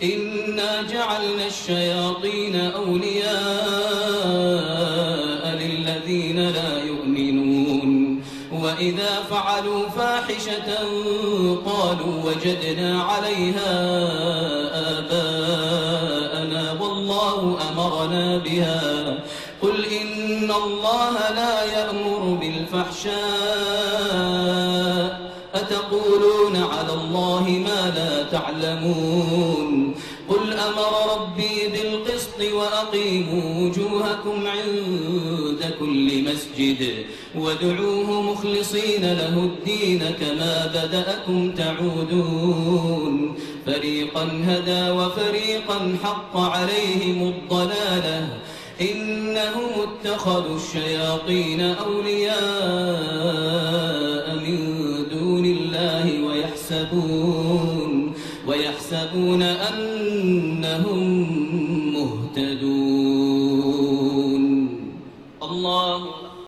إنا جعلنا الشياطين أولياء للذين لا يؤمنون وإذا فعلوا فاحشة قالوا وجدنا عليها آباءنا والله أمرنا بها قل إن الله لا يأمر بالفحشاء أتقولون على الله ما لا تعلمون قل أمر ربي بالقسط وأقيموا وجوهكم عند كل مسجد وادعوه مخلصين له الدين كما بدأكم تعودون فريقا هدى وفريقا حق عليهم الضلالة إنهم اتخذوا الشياطين أولياء من دون الله ويحسبون أنهم مهتدون.